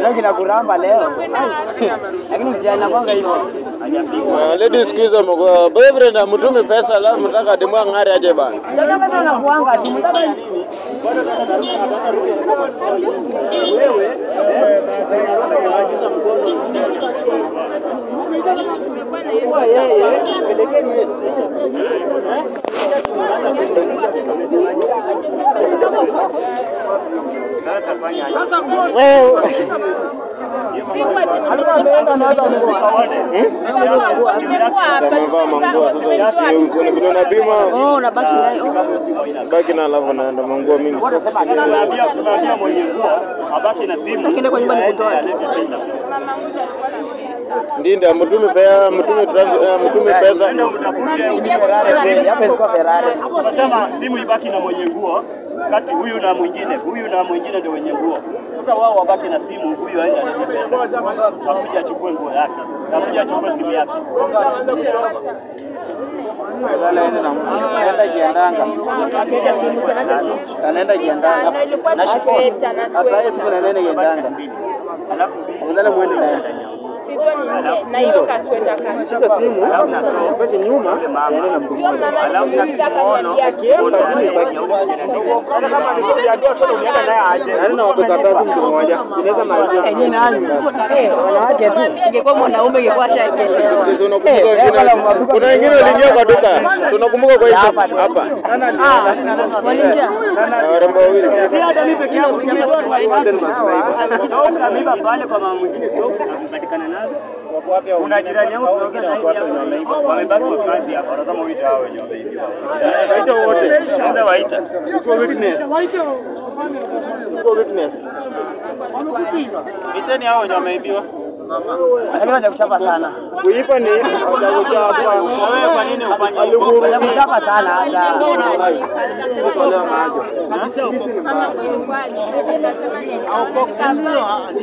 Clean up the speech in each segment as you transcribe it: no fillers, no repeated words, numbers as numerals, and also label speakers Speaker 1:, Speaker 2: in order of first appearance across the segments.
Speaker 1: Leo kina kuramba leo. Lakini usijana kwanga hivyo.
Speaker 2: Ladies squeeze mko. Boyfriend amtume pesa la mtaka demu ng'ari aje bana.
Speaker 1: Ndio pesa unakuanga tu mtaka nini? Wewe kwa yeye pelekeni wewe. Sasa wewe
Speaker 2: baki na alafu naenda manguo mingi sasa
Speaker 3: naambia mwenye nguo abaki na simu.
Speaker 1: Sasa kwa nyumbani kutoa.
Speaker 2: Ndinda mtume pesa
Speaker 1: Hapa iko Ferrari.
Speaker 3: Sema simu ibaki na mwenye nguo kati huyu na mwingine ndio wenye nguo. Sasa wao wabaki na simu, huyu aende alete pesa. Akuja achukue nguo yake. Akuja achukue simu yake.
Speaker 1: Anaenda jiandanga. Anaenda jiandanga. Na shifeta na hata yeye siku anaenda jiandanga. Alafu unadhani muende naye.
Speaker 4: Na hiyo kasweta kama
Speaker 1: shika simu baki nyuma yaani na mdomo akienda simu baki kama nisikiambiwa sasa unaenda naye aje yaani na wakukataza mtu mmoja tunaweza malizia yenyewe nani wanawake tu ingekuwa mwanaume ingekuwa shaekelewa
Speaker 2: tunakumbuka kuna wengine waliingia kwa duka tunakumbuka kwa hiyo hapa
Speaker 1: waliingia
Speaker 2: warembo wawili
Speaker 3: si hata mimi peke yangu sasa mimi pale kwa mama mwingine sio kupatikana nazo. Kuna jirani yangu wamebaki kwa kazi hapa, wanasema waita hao wenyewe wameibiwa. Waita wote, sasa waita.
Speaker 2: Sio witness. Iteni hao wenyewe wameibiwa.
Speaker 1: Lakini wanakuchapa sana.
Speaker 2: Kuipa ni wanakuchapa. Wewe kwa nini ufanye hivyo?
Speaker 1: Wanakuchapa sana hata.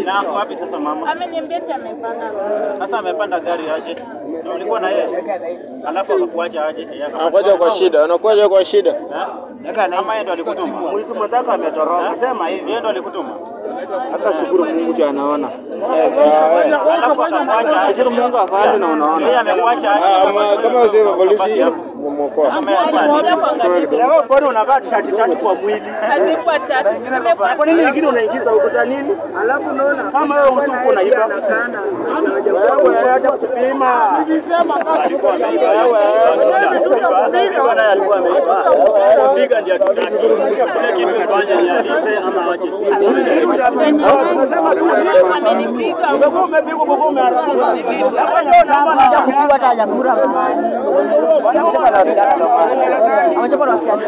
Speaker 2: Na wapi sasa mama?
Speaker 4: ameniambia amepanga.
Speaker 2: Sasa amepanda gari aje? Ulikuwa na yeye? Alafu akakuacha aje? Anakuja kwa shida, anakuja kwa shida. Kama yeye ndo alikutuma. Polisi mwenzako ametoroka. Sema hivi, yeye ndo alikutuma.
Speaker 1: Hata shukuru Mungu tu anaona.
Speaker 2: Alafu akakuacha aje?
Speaker 1: Mungu afanye na unaona.
Speaker 2: Yeye amekuacha aje? Kama sio polisi mmokoa.
Speaker 1: Leo bado unavaa t-shirt tatu kwa mwili.
Speaker 4: Hazikuwa tatu.
Speaker 1: Kwa nini wengine unaingiza huko za nini? Alafu unaona kama wewe usiku unaiba. Wewe acha kutupima. Nilisema
Speaker 3: Alikuwa ameiba. Bwana alikuwa ameiba. Piga ndio akitaka. Kile kitu kwanza ni alipe ama wache simu.
Speaker 1: tunasema tu
Speaker 4: amenipiga.
Speaker 1: umekuwa umepigwa kwa umeharibika. Anaja kupigwa hata hajafura mahali. Wanachapa na wasichana. Wanachapa na wasichana.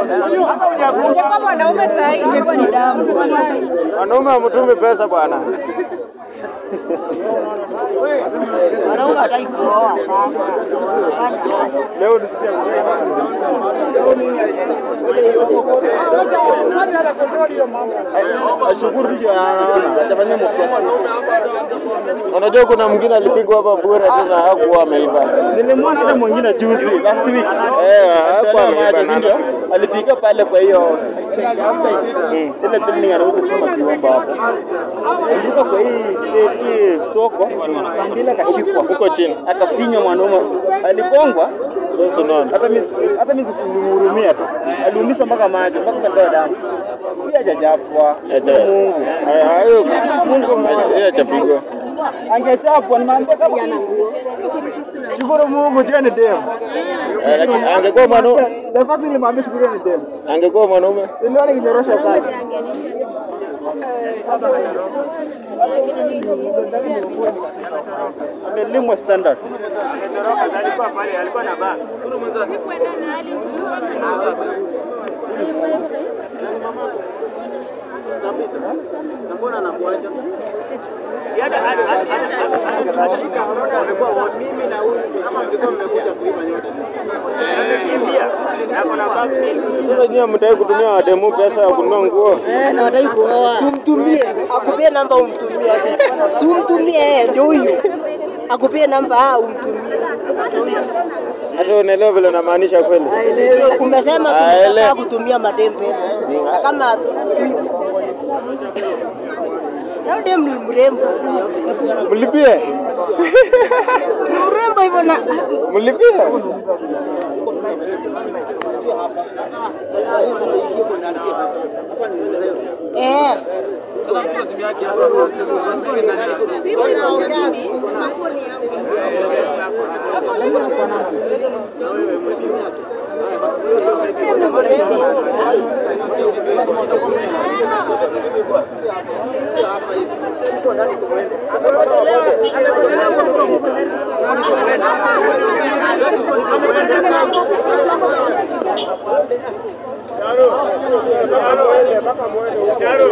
Speaker 4: Kama mwanaume sasa
Speaker 1: Ingekuwa ni damu.
Speaker 2: Wanaume wamtume pesa bwana.
Speaker 1: Wanaume hataki kuoa sasa.
Speaker 2: Leo nisikia
Speaker 1: ashukuru ndio anaona atafanya mkiasi.
Speaker 2: unajua kuna mwingine alipigwa hapa bure tena hakuwa ameiba.
Speaker 1: Nilimwona hata mwingine juzi last week.
Speaker 2: Hakuwa ameiba
Speaker 1: ndio alipiga pale kwa hiyo ile building anauza sima kiomba hapo. Nilikuwa kwa hii soko bila kashikwa
Speaker 2: huko chini.
Speaker 1: Akafinywa mwanaume alikongwa.
Speaker 2: Sasa unaona.
Speaker 1: Hata mimi nimhurumia tu. Aliumisa mpaka maji, mpaka kandoa damu. Huyu hajajapwa. Mungu.
Speaker 2: Hayo Mungu yeye atapigwa.
Speaker 1: Angechapwa ni mambo kama yana nguo. Shukuru Mungu je ni demu.
Speaker 2: Lakini angekuwa mwanaume.
Speaker 1: Nafasi nilimwambia shukuru ni demu.
Speaker 2: Angekuwa mwanaume.
Speaker 1: Ndio wale kinyorosha kazi. Amelimwa standard.
Speaker 3: Ametoroka alikuwa pale, alikuwa na baa.
Speaker 4: Sikuenda na hali kuchukua
Speaker 1: Kabisa. Na mbona anakuacha?
Speaker 3: Siada ashika wamekuwa wote.
Speaker 1: Mimi na huyu kama mlikuwa mmekuja kuiba nyote.
Speaker 3: Amekimbia. Hapo na baa.
Speaker 2: Sasa nyinyi mtaki kutumia demu pesa ya kununua nguo.
Speaker 5: Na wataki kuoa. Simtumie, akupie namba umtumie. Si umtumie ndio huyo. Akupie namba umtumie.
Speaker 2: Hata unaelewa vile namaanisha kweli.
Speaker 5: Umesema tunataka kutumia madem pesa. Kama Na dem ni mrembo.
Speaker 1: Mlipie.
Speaker 5: Mrembo hivyo na
Speaker 1: Mlipie.
Speaker 4: Simu inaongea vizuri.
Speaker 1: Charo.